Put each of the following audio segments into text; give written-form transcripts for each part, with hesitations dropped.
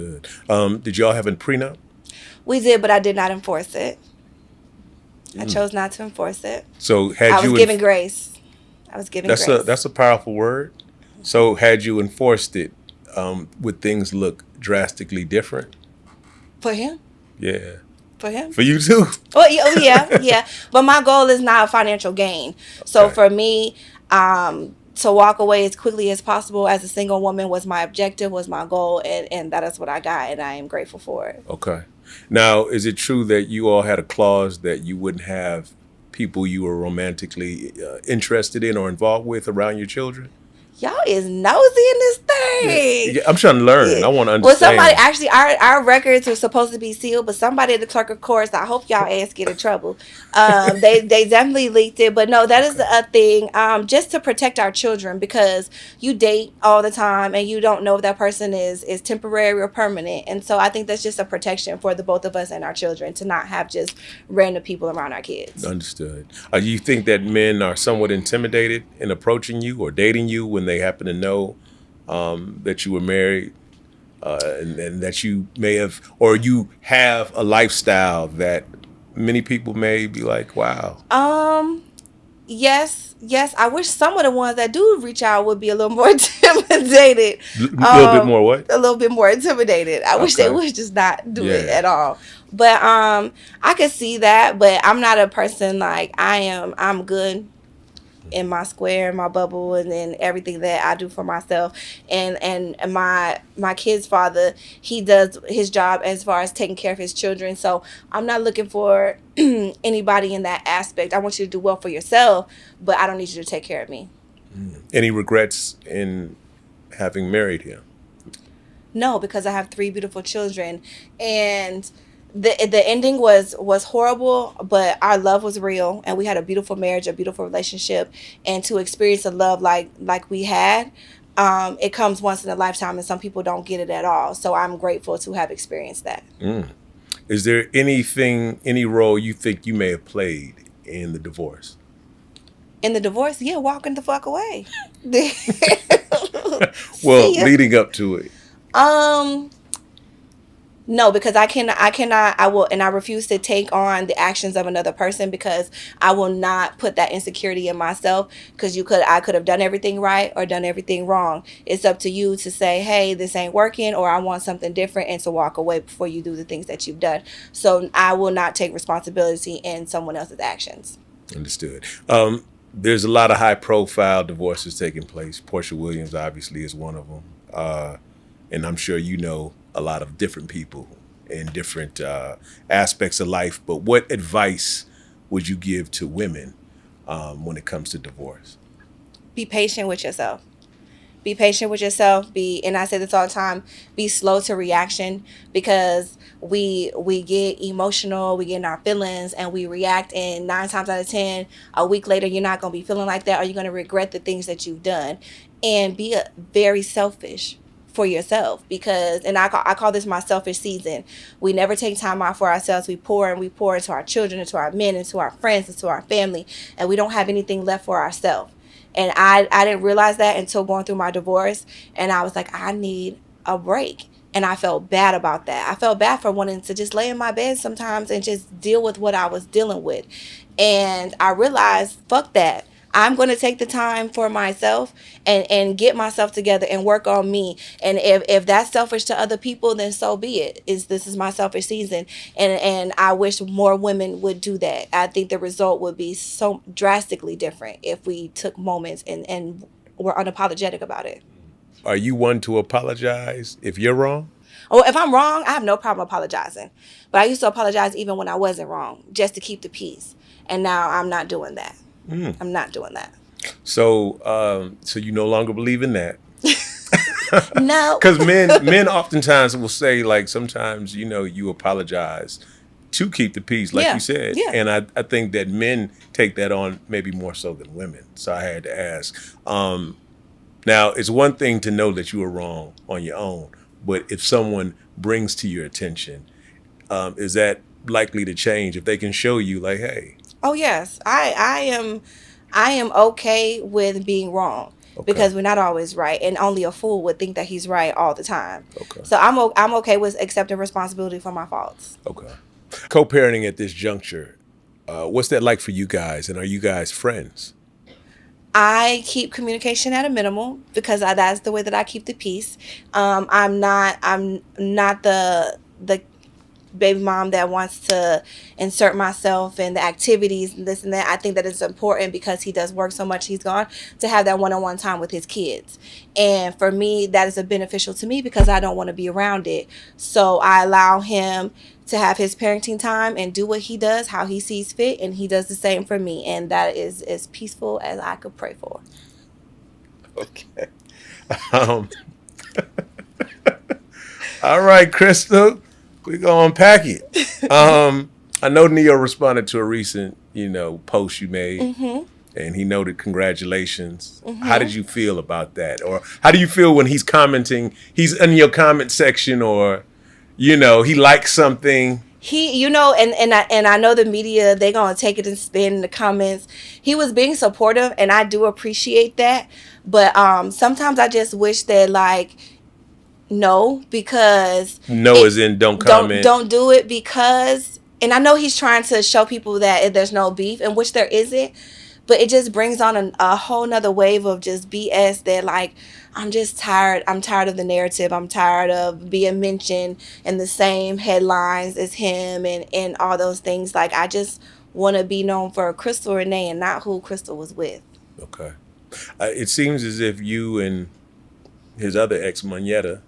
Good. Did y'all have a prenup? We did, but I did not enforce it. I chose not to enforce it. So I had was you giving grace. I was giving that's grace. a powerful word. So had you enforced it, would things look drastically different? For him? Yeah. For him? For you too? Oh yeah, yeah. But my goal is not financial gain. So Okay. for me, to walk away as quickly as possible as a single woman was my objective, was my goal, and that is what I got, and I am grateful for it. Okay. Now, is it true that you all had a clause that you wouldn't have people you were romantically interested in or involved with around your children? Y'all is nosy in this Yeah. thing. Yeah, I'm trying to learn. Yeah. I want to Well, somebody understand. actually, our records were supposed to be sealed, but somebody at the clerk of courts, I hope y'all ass get in trouble. They definitely leaked it, but no, that is Okay. a thing. Just to protect our children, because you date all the time and you don't know if that person is temporary or permanent, and so I think that's just a protection for the both of us and our children to not have just random people around our kids. Understood. You think that men are somewhat intimidated in approaching you or dating you when they happen to know that you were married and that you may have, or you have a lifestyle that many people may be like, wow. Um, yes, yes. I wish some of the ones that do reach out would be a little more intimidated. A little bit more what? A little bit more intimidated. I wish they Okay. would just not do it Yeah. at all. But I could see that. But I'm not a person like I am. I'm good in my square, in my bubble, and then everything that I do for myself. And my kid's father, he does his job as far as taking care of his children. So I'm not looking for anybody in that aspect. I want you to do well for yourself, but I don't need you to take care of me. Any regrets in having married him? No, because I have three beautiful children, and the ending was horrible, but our love was real, and we had a beautiful marriage, a beautiful relationship, and to experience a love like we had, it comes once in a lifetime, and some people don't get it at all. So I'm grateful to have experienced that. Is there any role you think you may have played in the divorce? In the divorce, yeah, walking the fuck away. Well, See ya. leading up to it. Um, No, because I will, and I refuse to take on the actions of another person, because I will not put that insecurity in myself, because I could have done everything right or done everything wrong. It's up to you to say, hey, this ain't working, or I want something different, and to walk away before you do the things that you've done. So I will not take responsibility in someone else's actions. Understood. There's a lot of high profile divorces taking place. Portia Williams obviously is one of them. And I'm sure you know a lot of different people in different aspects of life. But what advice would you give to women when it comes to divorce? Be patient with yourself. Be patient with yourself. And I say this all the time, be slow to reaction, because we get emotional, we get in our feelings, and we react, and 9 times out of 10, a week later, you're not going to be feeling like that, or you're going to regret the things that you've done. And be very selfish for yourself, because, and I call this my selfish season. We never take time out for ourselves. We pour into our children, into our men, into our friends, into our family, and we don't have anything left for ourselves. And I didn't realize that until going through my divorce. And I was like, I need a break. And I felt bad about that. I felt bad for wanting to just lay in my bed sometimes and just deal with what I was dealing with. And I realized, fuck that. I'm going to take the time for myself and get myself together and work on me. And if that's selfish to other people, then so be it. This is my selfish season. And I wish more women would do that. I think the result would be so drastically different if we took moments and were unapologetic about it. Are you one to apologize if you're wrong? Or if I'm wrong, I have no problem apologizing. But I used to apologize even when I wasn't wrong, just to keep the peace. And now I'm not doing that. I'm not doing that. So you no longer believe in that? No. Because men oftentimes will say, like, sometimes, you apologize to keep the peace, like Yeah, you said. yeah. And I think that men take that on maybe more so than women. So I had to ask. Now, it's one thing to know that you were wrong on your own, but if someone brings to your attention, is that likely to change if they can show you, like, hey? Oh yes, I am okay with being wrong. Okay. because we're not always right, and only a fool would think that he's right all the time. Okay. So I'm okay with accepting responsibility for my faults. Okay. Co-parenting at this juncture, what's that like for you guys? And are you guys friends? I keep communication at a minimum because that's the way that I keep the peace. I'm not the baby mom that wants to insert myself in the activities and this and that. I think that it's important because he does work so much, he's gone, to have that one-on-one time with his kids. And for me, that is a beneficial to me because I don't want to be around it. So I allow him to have his parenting time and do what he does, how he sees fit, and he does the same for me. And that is as peaceful as I could pray for. Okay. Um, all right, Crystal, we go unpack it. I know Neo responded to a recent, post you made, and he noted congratulations. How did you feel about that? Or how do you feel when he's commenting, he's in your comment section, or, he likes something? He, and I know the media, they're going to take it and spin in the comments. He was being supportive, and I do appreciate that. But sometimes I just wish that, like, no, because No, as in don't comment. Don't do it because, and I know he's trying to show people that there's no beef, in which there isn't, but it just brings on a whole nother wave of just BS that, like, I'm just tired. I'm tired of the narrative. I'm tired of being mentioned in the same headlines as him and all those things. Like, I just want to be known for Crystal Renay and not who Crystal was with. Okay. It seems as if you and his other ex, Moneta,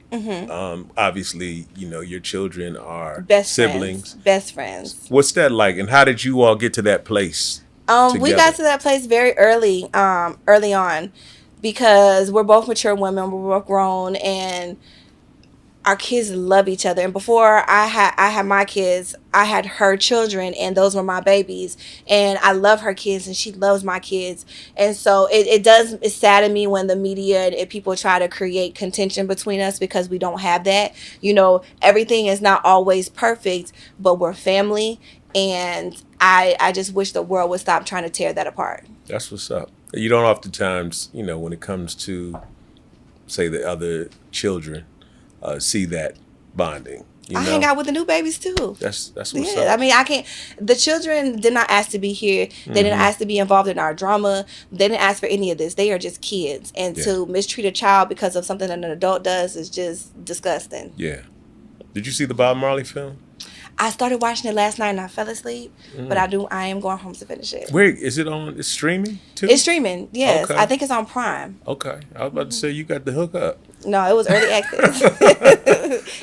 obviously, your children are siblings. Best friends. What's that like? And how did you all get to that place? We got to that place very early on, because we're both mature women, we're both grown, and our kids love each other. And before I had my kids, I had her children, and those were my babies. And I love her kids, and she loves my kids. And so it's sadden me when the media and people try to create contention between us, because we don't have that. Everything is not always perfect, but we're family. And I just wish the world would stop trying to tear that apart. That's what's up. You don't oftentimes, when it comes to, say, the other children, see that bonding. I hang out with the new babies too. That's what's up. I mean, I can't. The children did not ask to be here. They didn't ask to be involved in our drama. They didn't ask for any of this. They are just kids, and to mistreat a child because of something that an adult does is just disgusting. Yeah. Did you see the Bob Marley film? I started watching it last night and I fell asleep, but I am going home to finish it. Where is it on? It's streaming too? It's streaming, yes. Okay. I think it's on Prime. Okay. I was about to say you got the hookup. No, it was early access.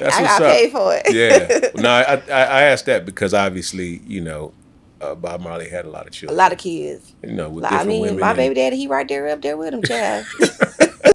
I got paid for it. Yeah. No, I asked that because obviously, Bob Marley had a lot of children. A lot of kids. With different women. My baby daddy, he right there up there with him, child.